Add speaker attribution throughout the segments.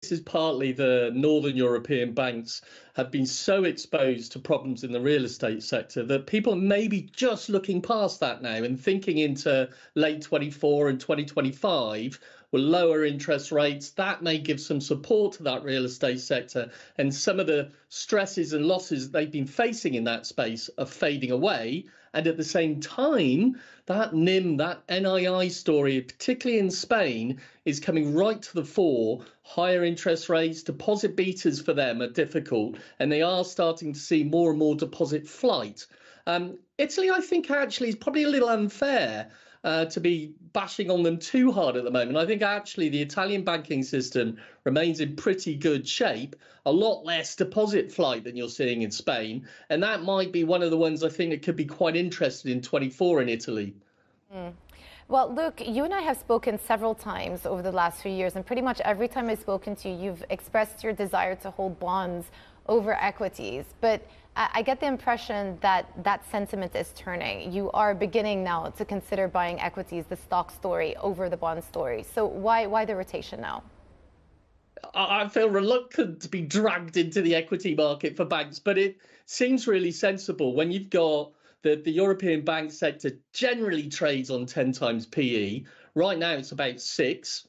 Speaker 1: this is partly the Northern European banks have been so exposed to problems in the real estate sector that people are maybe just looking past that now and thinking into late 24 and 2025 with lower interest rates. That may give some support to that real estate sector, and some of the stresses and losses they've been facing in that space are fading away. And at the same time, that NIM, that NII story, particularly in Spain, is coming right to the fore. Higher interest rates, deposit betas for them are difficult, and they are starting to see more and more deposit flight. Italy, I think, actually is probably a little unfair to be bashing on them too hard at the moment. I think actually the Italian banking system remains in pretty good shape, a lot less deposit flight than you're seeing in Spain. And that might be one of the ones I think that could be quite interested in 24 in Italy.
Speaker 2: Well, Luke, you and I have spoken several times over the last few years, and pretty much every time I've spoken to you, you've expressed your desire to hold bonds over equities. But I get the impression that that sentiment is turning. You are beginning now to consider buying equities, the stock story, over the bond story. So why the rotation now?
Speaker 1: I feel reluctant to be dragged into the equity market for banks, but it seems really sensible when you've got the European bank sector generally trades on 10 times PE. Right now, it's about 6.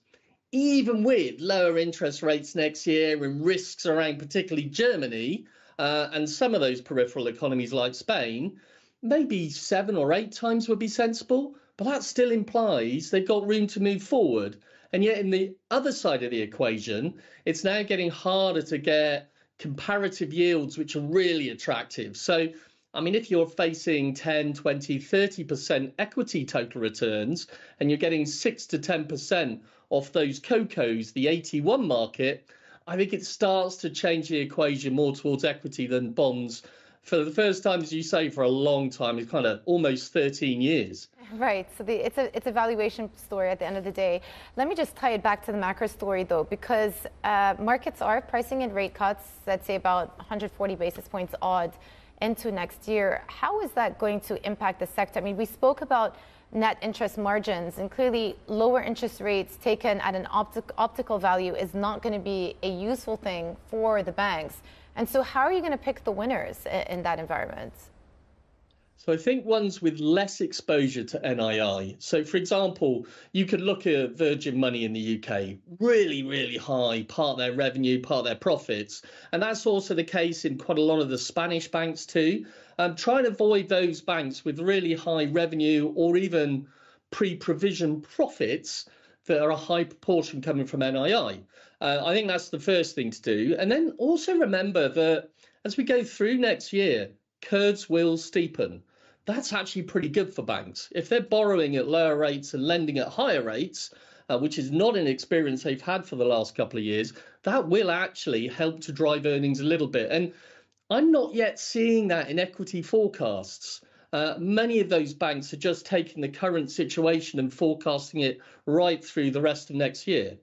Speaker 1: Even with lower interest rates next year and risks around particularly Germany and some of those peripheral economies like Spain, maybe 7 or 8 times would be sensible. But that still implies they've got room to move forward. And yet in the other side of the equation, it's now getting harder to get comparative yields which are really attractive. So I mean, if you're facing 10, 20, 30% equity total returns and you're getting 6 to 10% off those CoCos, the 81 market, I think it starts to change the equation more towards equity than bonds for the first time, as you say, for a long time. It's kind of almost 13 years.
Speaker 2: Right. So it's a valuation story at the end of the day. Let me just tie it back to the macro story, though, because markets are pricing in rate cuts, let's say about 140 basis points odd into next year. How is that going to impact the sector? I mean, we spoke about net interest margins, and clearly lower interest rates taken at an optical value is not going to be a useful thing for the banks. And so how are you going to pick the winners in that environment?
Speaker 1: So I think ones with less exposure to NII. So, for example, you could look at Virgin Money in the UK, really, really high, part of their revenue, part of their profits. And that's also the case in quite a lot of the Spanish banks too. Try and avoid those banks with really high revenue or even pre-provision profits that are a high proportion coming from NII. I think that's the first thing to do. And then also remember that as we go through next year, curves will steepen. That's actually pretty good for banks. If they're borrowing at lower rates and lending at higher rates, which is not an experience they've had for the last couple of years, that will actually help to drive earnings a little bit. And I'm not yet seeing that in equity forecasts. Many of those banks are just taking the current situation and forecasting it right through the rest of next year.